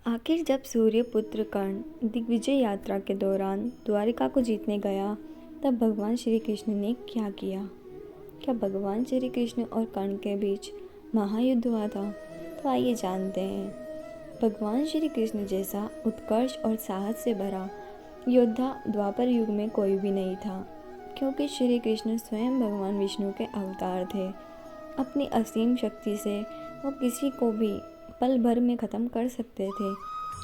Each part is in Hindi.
आखिर जब सूर्यपुत्र कर्ण दिग्विजय यात्रा के दौरान द्वारिका को जीतने गया, तब भगवान श्री कृष्ण ने क्या किया? क्या भगवान श्री कृष्ण और कर्ण के बीच महायुद्ध हुआ था? तो आइए जानते हैं। भगवान श्री कृष्ण जैसा उत्कर्ष और साहस से भरा योद्धा द्वापर युग में कोई भी नहीं था, क्योंकि श्री कृष्ण स्वयं भगवान विष्णु के अवतार थे। अपनी असीम शक्ति से वो किसी को भी पल भर में ख़त्म कर सकते थे।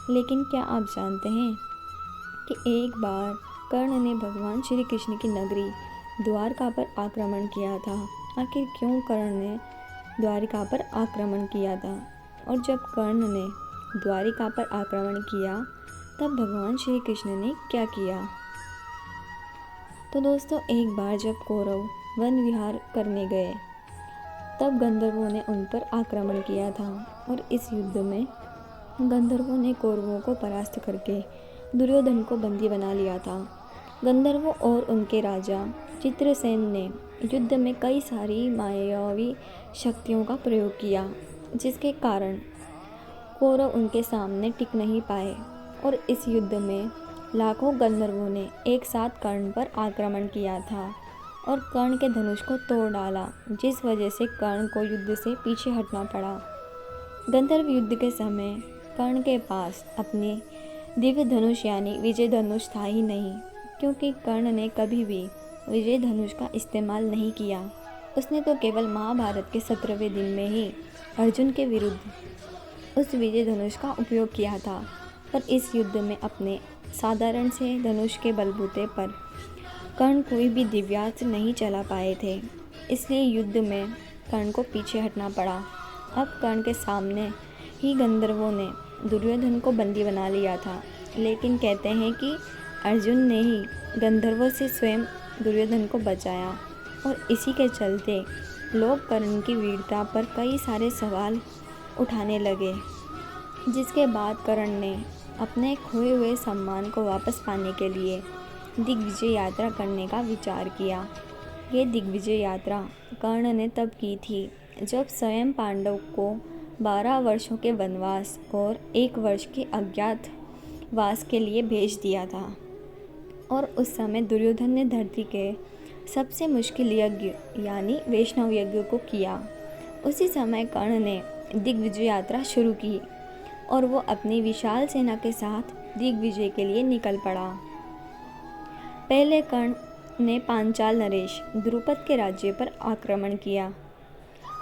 लेकिन क्या आप जानते हैं कि एक बार कर्ण ने भगवान श्री कृष्ण की नगरी द्वारका पर आक्रमण किया था? आखिर क्यों कर्ण ने द्वारिका पर आक्रमण किया था? और जब कर्ण ने द्वारिका पर आक्रमण किया, तब भगवान श्री कृष्ण ने क्या किया? तो दोस्तों, एक बार जब कौरव वन विहार करने गए, तब गंधर्वों ने उन पर आक्रमण किया था और इस युद्ध में गंधर्वों ने कौरवों को परास्त करके दुर्योधन को बंदी बना लिया था। गंधर्वों और उनके राजा चित्रसेन ने युद्ध में कई सारी मायावी शक्तियों का प्रयोग किया, जिसके कारण कौरव उनके सामने टिक नहीं पाए और इस युद्ध में लाखों गंधर्वों ने एक साथ कर्ण पर आक्रमण किया था और कर्ण के धनुष को तोड़ डाला, जिस वजह से कर्ण को युद्ध से पीछे हटना पड़ा। गंधर्व युद्ध के समय कर्ण के पास अपने दिव्य धनुष यानी विजय धनुष था ही नहीं, क्योंकि कर्ण ने कभी भी विजय धनुष का इस्तेमाल नहीं किया। उसने तो केवल महाभारत के 17वें दिन में ही अर्जुन के विरुद्ध उस विजय धनुष का उपयोग किया था, पर इस युद्ध में अपने साधारण से धनुष के बलबूते पर कर्ण कोई भी दिव्यास्त्र नहीं चला पाए थे, इसलिए युद्ध में कर्ण को पीछे हटना पड़ा। अब कर्ण के सामने ही गंधर्वों ने दुर्योधन को बंदी बना लिया था, लेकिन कहते हैं कि अर्जुन ने ही गंधर्वों से स्वयं दुर्योधन को बचाया और इसी के चलते लोग कर्ण की वीरता पर कई सारे सवाल उठाने लगे, जिसके बाद कर्ण ने अपने खोए हुए सम्मान को वापस पाने के लिए दिग्विजय यात्रा करने का विचार किया। ये दिग्विजय यात्रा कर्ण ने तब की थी जब स्वयं पांडव को 12 वर्षों के वनवास और 1 वर्ष के अज्ञातवास के लिए भेज दिया था, और उस समय दुर्योधन ने धरती के सबसे मुश्किल यज्ञ यानी वैष्णव यज्ञ को किया। उसी समय कर्ण ने दिग्विजय यात्रा शुरू की और वो अपनी विशाल सेना के साथ दिग्विजय के लिए निकल पड़ा। पहले कर्ण ने पांचाल नरेश द्रुपद के राज्य पर आक्रमण किया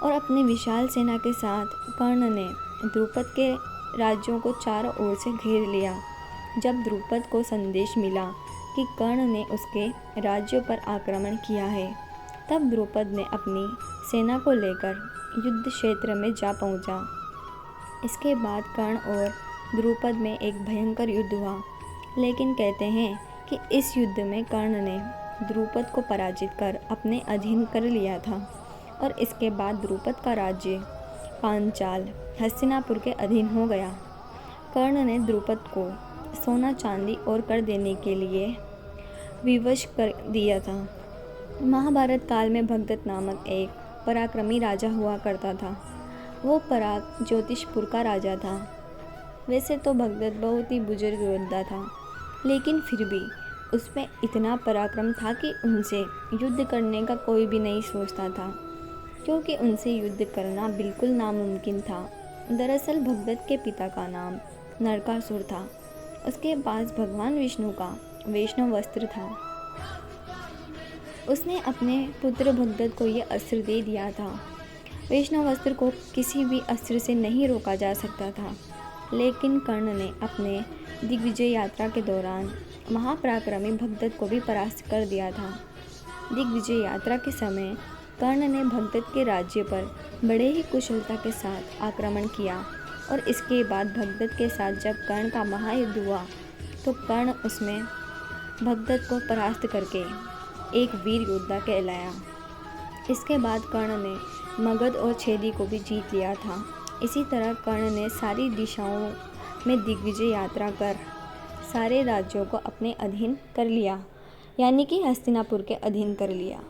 और अपनी विशाल सेना के साथ कर्ण ने द्रुपद के राज्यों को चारों ओर से घेर लिया। जब द्रुपद को संदेश मिला कि कर्ण ने उसके राज्यों पर आक्रमण किया है, तब द्रुपद ने अपनी सेना को लेकर युद्ध क्षेत्र में जा पहुंचा। इसके बाद कर्ण और द्रुपद में एक भयंकर युद्ध हुआ, लेकिन कहते हैं कि इस युद्ध में कर्ण ने द्रुपद को पराजित कर अपने अधीन कर लिया था और इसके बाद द्रुपद का राज्य पांचाल हस्तिनापुर के अधीन हो गया। कर्ण ने द्रुपद को सोना चांदी और कर देने के लिए विवश कर दिया था। महाभारत काल में भगदत्त नामक एक पराक्रमी राजा हुआ करता था। वो पराग ज्योतिषपुर का राजा था। वैसे तो भगदत्त बहुत ही बुजुर्ग योद्धा था, लेकिन फिर भी उसमें इतना पराक्रम था कि उनसे युद्ध करने का कोई भी नहीं सोचता था, क्योंकि उनसे युद्ध करना बिल्कुल नामुमकिन था। दरअसल भगदत्त के पिता का नाम नरकासुर था। उसके पास भगवान विष्णु का वैष्णव अस्त्र था। उसने अपने पुत्र भगदत्त को यह अस्त्र दे दिया था। वैष्णव अस्त्र को किसी भी अस्त्र से नहीं रोका जा सकता था, लेकिन कर्ण ने अपने दिग्विजय यात्रा के दौरान महापराक्रमी भगदत्त को भी परास्त कर दिया था। दिग्विजय यात्रा के समय कर्ण ने भगदत्त के राज्य पर बड़े ही कुशलता के साथ आक्रमण किया और इसके बाद भगदत्त के साथ जब कर्ण का महायुद्ध हुआ, तो कर्ण उसमें भगदत्त को परास्त करके एक वीर योद्धा कहलाया। इसके बाद कर्ण ने मगध और छेदी को भी जीत लिया था। इसी तरह कर्ण ने सारी दिशाओं में दिग्विजय यात्रा कर सारे राज्यों को अपने अधीन कर लिया, यानी कि हस्तिनापुर के अधीन कर लिया।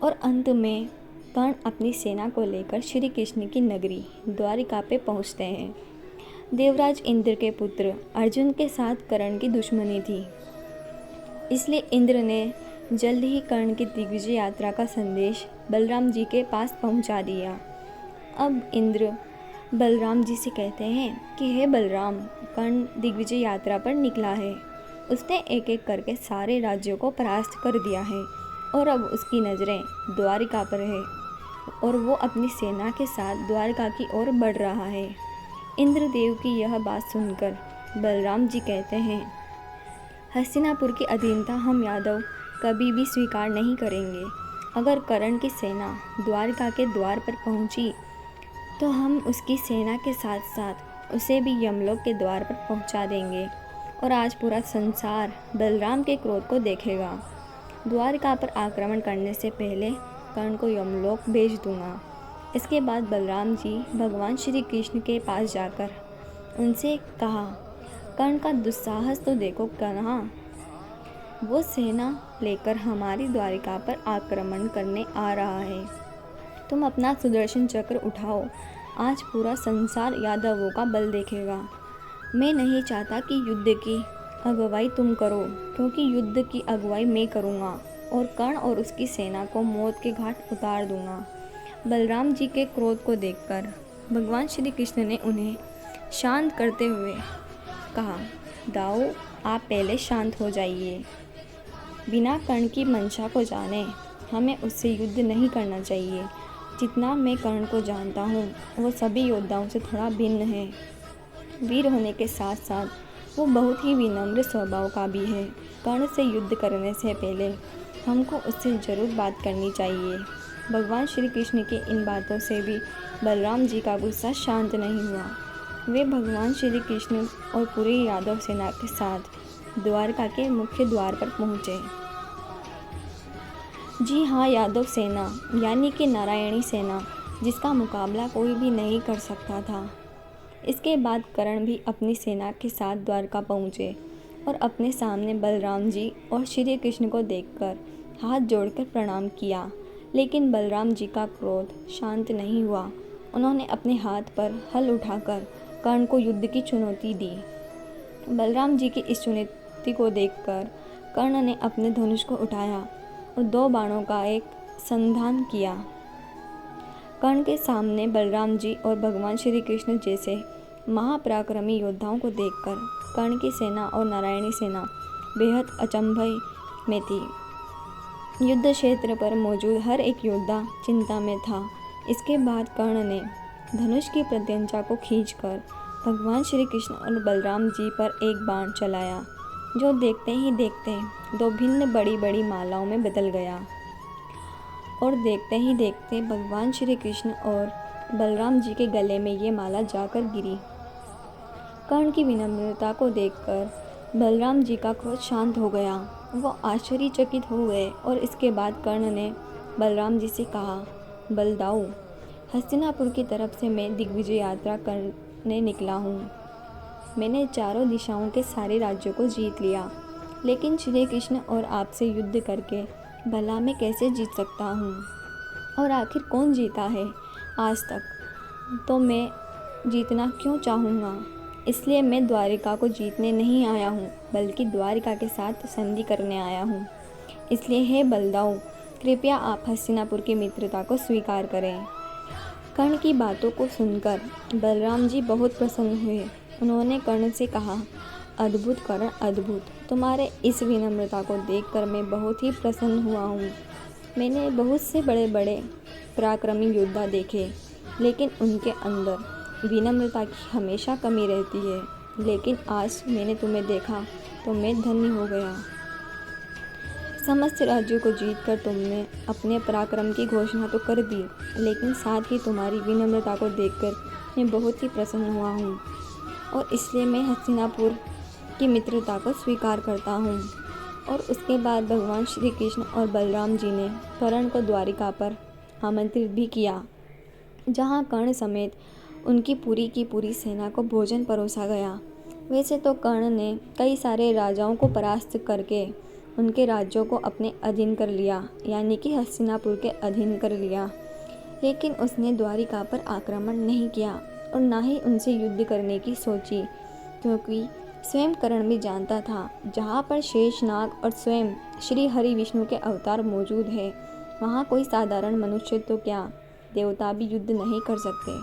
और अंत में कर्ण अपनी सेना को लेकर श्री कृष्ण की नगरी द्वारिका पे पहुंचते हैं। देवराज इंद्र के पुत्र अर्जुन के साथ कर्ण की दुश्मनी थी, इसलिए इंद्र ने जल्द ही कर्ण की दिग्विजय यात्रा का संदेश बलराम जी के पास पहुंचा दिया। अब इंद्र बलराम जी से कहते हैं कि हे बलराम, कर्ण दिग्विजय यात्रा पर निकला है। उसने एक एक करके सारे राज्यों को परास्त कर दिया है और अब उसकी नज़रें द्वारिका पर है और वो अपनी सेना के साथ द्वारिका की ओर बढ़ रहा है। इंद्रदेव की यह बात सुनकर बलराम जी कहते हैं, हस्तिनापुर की अधीनता हम यादव कभी भी स्वीकार नहीं करेंगे। अगर कर्ण की सेना द्वारिका के द्वार पर पहुंची तो हम उसकी सेना के साथ साथ उसे भी यमलोक के द्वार पर पहुंचा देंगे और आज पूरा संसार बलराम के क्रोध को देखेगा। द्वारिका पर आक्रमण करने से पहले कर्ण को यमलोक भेज दूंगा। इसके बाद बलराम जी भगवान श्री कृष्ण के पास जाकर उनसे कहा, कर्ण का दुस्साहस तो देखो कन्हा, वो सेना लेकर हमारी द्वारिका पर आक्रमण करने आ रहा है। तुम अपना सुदर्शन चक्र उठाओ, आज पूरा संसार यादवों का बल देखेगा। मैं नहीं चाहता कि युद्ध की अगुवाई तुम करो, क्योंकि युद्ध की अगुवाई मैं करूँगा और कर्ण और उसकी सेना को मौत के घाट उतार दूंगा। बलराम जी के क्रोध को देखकर भगवान श्री कृष्ण ने उन्हें शांत करते हुए कहा, दाऊ, आप पहले शांत हो जाइए। बिना कर्ण की मंशा को जाने हमें उससे युद्ध नहीं करना चाहिए। जितना मैं कर्ण को जानता हूँ वो सभी योद्धाओं से थोड़ा भिन्न है। वीर होने के साथ साथ वो बहुत ही विनम्र स्वभाव का भी है। कर्ण से युद्ध करने से पहले हमको उससे ज़रूर बात करनी चाहिए। भगवान श्री कृष्ण की इन बातों से भी बलराम जी का गुस्सा शांत नहीं हुआ। वे भगवान श्री कृष्ण और पूरी यादव सेना के साथ द्वारका के मुख्य द्वार पर पहुँचे। जी हाँ, यादव सेना यानी कि नारायणी सेना, जिसका मुकाबला कोई भी नहीं कर सकता था। इसके बाद कर्ण भी अपनी सेना के साथ द्वारका पहुँचे और अपने सामने बलराम जी और श्री कृष्ण को देखकर हाथ जोड़कर प्रणाम किया। लेकिन बलराम जी का क्रोध शांत नहीं हुआ। उन्होंने अपने हाथ पर हल उठाकर कर्ण को युद्ध की चुनौती दी। बलराम जी की इस चुनौती को देखकर कर्ण ने अपने धनुष को उठाया और 2 बाणों का एक संधान किया। कर्ण के सामने बलराम जी और भगवान श्री कृष्ण जैसे महापराक्रमी योद्धाओं को देखकर कर्ण की सेना और नारायणी सेना बेहद अचंभे में थी। युद्ध क्षेत्र पर मौजूद हर एक योद्धा चिंता में था। इसके बाद कर्ण ने धनुष की प्रत्यंचा को खींचकर भगवान श्री कृष्ण और बलराम जी पर एक बाण चलाया, जो देखते ही देखते 2 भिन्न बड़ी बड़ी मालाओं में बदल गया और देखते ही देखते भगवान श्री कृष्ण और बलराम जी के गले में ये माला जाकर गिरी। कर्ण की विनम्रता को देखकर बलराम जी का क्रोध शांत हो गया। वो आश्चर्यचकित हो गए और इसके बाद कर्ण ने बलराम जी से कहा, बलदाऊ, हस्तिनापुर की तरफ से मैं दिग्विजय यात्रा करने निकला हूँ। मैंने चारों दिशाओं के सारे राज्यों को जीत लिया, लेकिन श्री कृष्ण और आपसे युद्ध करके भला मैं कैसे जीत सकता हूँ? और आखिर कौन जीता है आज तक? तो मैं जीतना क्यों चाहूँगा? इसलिए मैं द्वारिका को जीतने नहीं आया हूँ, बल्कि द्वारिका के साथ संधि करने आया हूँ। इसलिए हे बलदाऊ, कृपया आप हस्तिनापुर की मित्रता को स्वीकार करें। कर्ण की बातों को सुनकर बलराम जी बहुत प्रसन्न हुए। उन्होंने कर्ण से कहा, अद्भुत कर्ण, अद्भुत। तुम्हारे इस विनम्रता को देखकर मैं बहुत ही प्रसन्न हुआ हूँ। मैंने बहुत से बड़े बड़े पराक्रमी योद्धा देखे, लेकिन उनके अंदर विनम्रता की हमेशा कमी रहती है। लेकिन आज मैंने तुम्हें देखा तो मैं धन्य हो गया। समस्त राज्यों को जीतकर तुमने अपने पराक्रम की घोषणा तो कर दी, लेकिन साथ ही तुम्हारी विनम्रता को देखकर मैं बहुत ही प्रसन्न हुआ हूँ और इसलिए मैं हस्तिनापुर की मित्रता को स्वीकार करता हूँ। और उसके बाद भगवान श्री कृष्ण और बलराम जी ने कर्ण को द्वारिका पर आमंत्रित भी किया, जहाँ कर्ण समेत उनकी पूरी सेना को भोजन परोसा गया। वैसे तो कर्ण ने कई सारे राजाओं को परास्त करके उनके राज्यों को अपने अधीन कर लिया, यानी कि हस्तिनापुर के अधीन कर लिया, लेकिन उसने द्वारिका पर आक्रमण नहीं किया और ना ही उनसे युद्ध करने की सोची, क्योंकि स्वयं कर्ण भी जानता था जहाँ पर शेषनाग और स्वयं श्री हरि विष्णु के अवतार मौजूद है, वहाँ कोई साधारण मनुष्य तो क्या, देवता भी युद्ध नहीं कर सकते।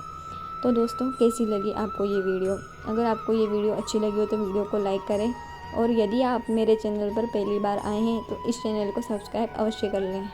तो दोस्तों, कैसी लगी आपको ये वीडियो? अगर आपको ये वीडियो अच्छी लगी हो तो वीडियो को लाइक करें, और यदि आप मेरे चैनल पर पहली बार आए हैं तो इस चैनल को सब्सक्राइब अवश्य कर लें।